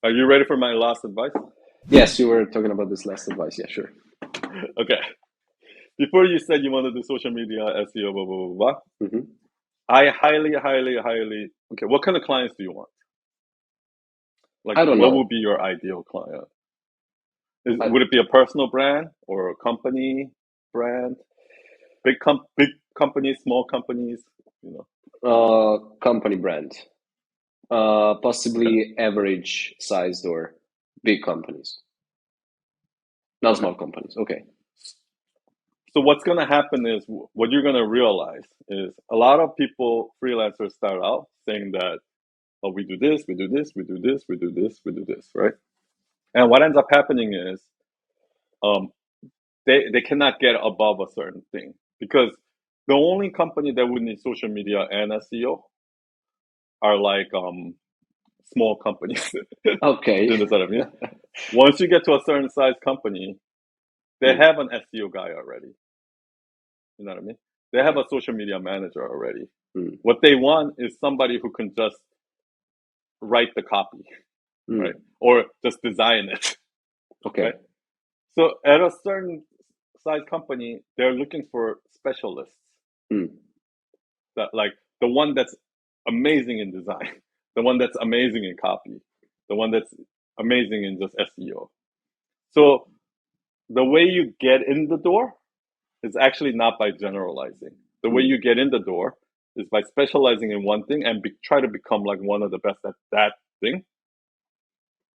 Are you ready for my last advice? Yes, you were talking about this last advice. Yeah, sure. Okay. Before you said you want to do social media, SEO, blah, blah, blah, blah, Hmm. I highly, highly, highly, okay, what kind of clients do you want? Like, I don't what would know. be your ideal client? I, Would it be a personal brand or a company brand? Big companies, small companies, you know? company brand, Okay. possibly average sized or big companies, not Okay. small companies. Okay. So what's going to happen is what you're going to realize is a lot of people, freelancers start out saying that, oh, we do this, we do this, we do this, we do this, we do this, right? And what ends up happening is um, they cannot get above a certain thing because the only company that would need social media and SEO are like small companies. Okay. You understand what I mean? Once you get to a certain size company, they Mm, have an SEO guy already. You know what I mean? They have okay. a social media manager already. Mm, What they want is somebody who can just write the copy, right? mm, Or just design it, right? okay. So at a certain size company, they're looking for specialists Mm, that like the one that's amazing in design, the one that's amazing in copy, the one that's amazing in just SEO. So the way you get in the door is actually not by generalizing. The way mm, you get in the door is by specializing in one thing and try to become like one of the best at that thing.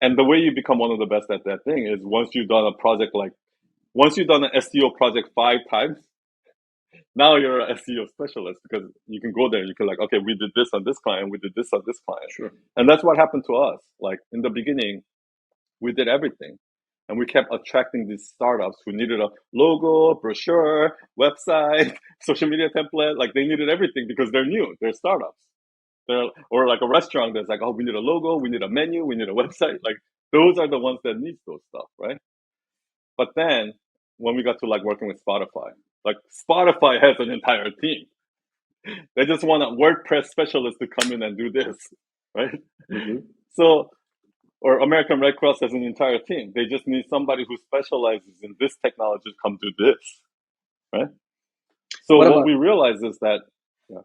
And the way you become one of the best at that thing is once you've done an SEO project 5 times, now you're an SEO specialist because you can go there and you can like, okay, we did this on this client, we did this on this client. sure. And that's what happened to us. Like in the beginning, we did everything. And we kept attracting these startups who needed a logo, brochure, website, social media template. Like they needed everything because they're new. They're startups. Or like a restaurant that's like, oh, we need a logo, we need a menu, we need a website. Like those are the ones that need those stuff, right? But then when we got to like working with Spotify, like Spotify has an entire team. They just want a WordPress specialist to come in and do this, right? Hmm. So, or American Red Cross has an entire team. They just need somebody who specializes in this technology to come do this, right? So What what about? we realize is that, yeah,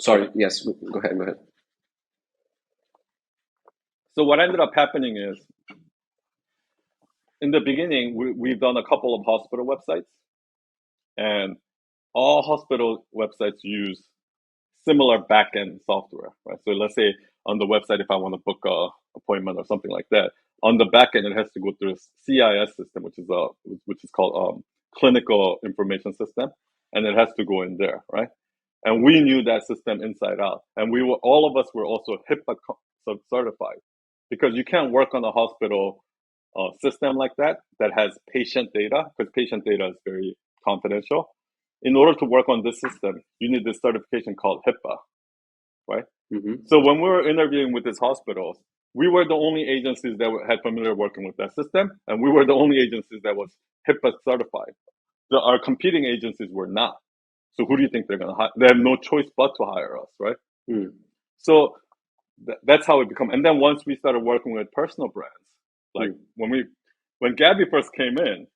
go Sorry. ahead. Yes. Go ahead. Go ahead. So what ended up happening is in the beginning, we've done a couple of hospital websites, and all hospital websites use similar backend software, right? So let's say on the website, if I want to book a appointment or something like that, on the backend it has to go through a CIS system, which is called clinical information system, and it has to go in there, right? And we knew that system inside out, and we were all of us were also HIPAA certified because you can't work on a hospital system like that has patient data because patient data is very confidential. In order to work on this system, you need this certification called HIPAA, right? Hmm. So when we were interviewing with these hospitals, we were the only agencies that had familiar working with that system, and we were the only agencies that was HIPAA certified. Our competing agencies were not. So who do you think they're going to hire? They have no choice but to hire us, right? Mm, So that's how it become. And then once we started working with personal brands, like mm, when Gabby first came in,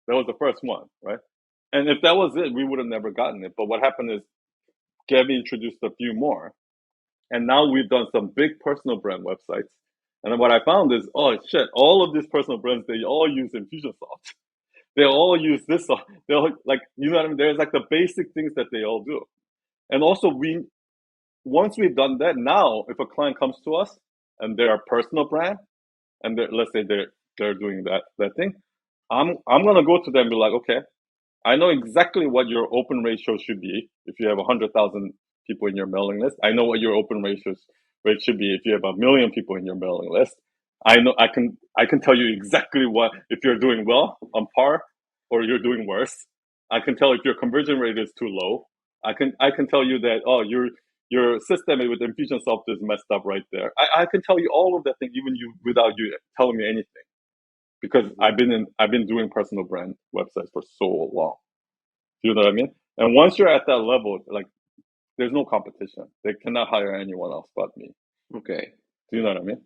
that was the first one, right? And if that was it, we would have never gotten it. But what happened is Gabby introduced a few more, and now we've done some big personal brand websites. And then what I found is, oh shit, all of these personal brands, they all use Infusionsoft. They all use this. They all like, you know what I mean? There's like the basic things that they all do. And also, we once we've done that, now if a client comes to us and they're a personal brand, and let's say they're doing that thing, I'm gonna go to them and be like, okay, I know exactly what your open ratio should be if you have 100,000 people in your mailing list. I know what your open rate should be if you have 1 million people in your mailing list. I know I can tell you exactly what if you're doing well on par or you're doing worse. I can tell if your conversion rate is too low. I can tell you that your system with Infusionsoft is messed up right there. I can tell you all of that thing even you without you telling me anything because mhm. I've been doing personal brand websites for so long. Do you know what I mean? And once you're at that level, like there's no competition. They cannot hire anyone else but me. Okay. Do you know what I mean?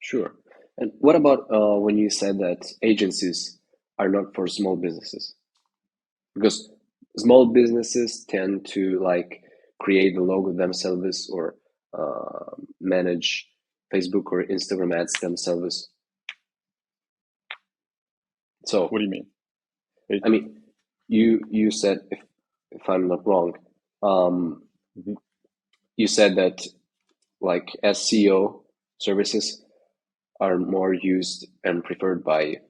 Sure. And what about when you said that agencies are not for small businesses? Because small businesses tend to like create the logo themselves or manage Facebook or Instagram ads themselves. So What do you mean? I mean, you said if I'm not wrong, Mhm. you said that like SEO services are more used and preferred by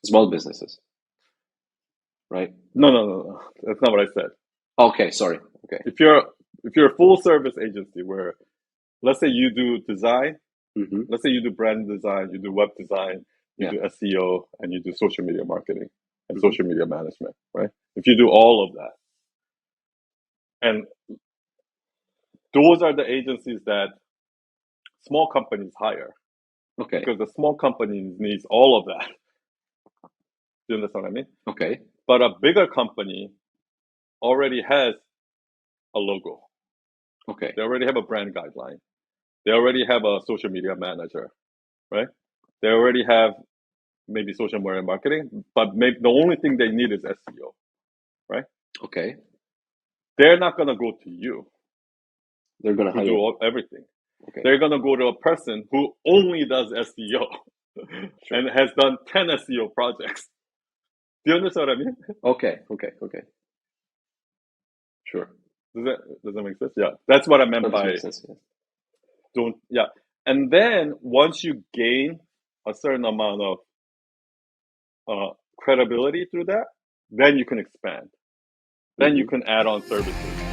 small businesses, right? No. That's not what I said. Okay, sorry. Okay. If you're a full service agency where, let's say you do design, Mm-hmm. let's say you do brand design, you do web design, you Yeah. do SEO, and you do social media marketing and Mm-hmm. social media management, right? If you do all of that, and those are the agencies that small companies hire Okay. because the small companies needs all of that. Do you understand what I mean? Okay. But a bigger company already has a logo. Okay. They already have a brand guideline. They already have a social media manager, right? They already have maybe social media marketing, but maybe the only thing they need is SEO, right? Okay. They're not gonna go to you They're gonna to do hire. everything. Okay. They're gonna go to a person who only does SEO Sure. and has done 10 SEO projects. Do you understand what I mean? Okay. Okay. Okay. Sure. Does that make sense? Yeah, that's what I meant That does by make sense. Yeah. don't. Yeah, and then once you gain a certain amount of credibility through that, then you can expand. Then you Mm-hmm. can add on services.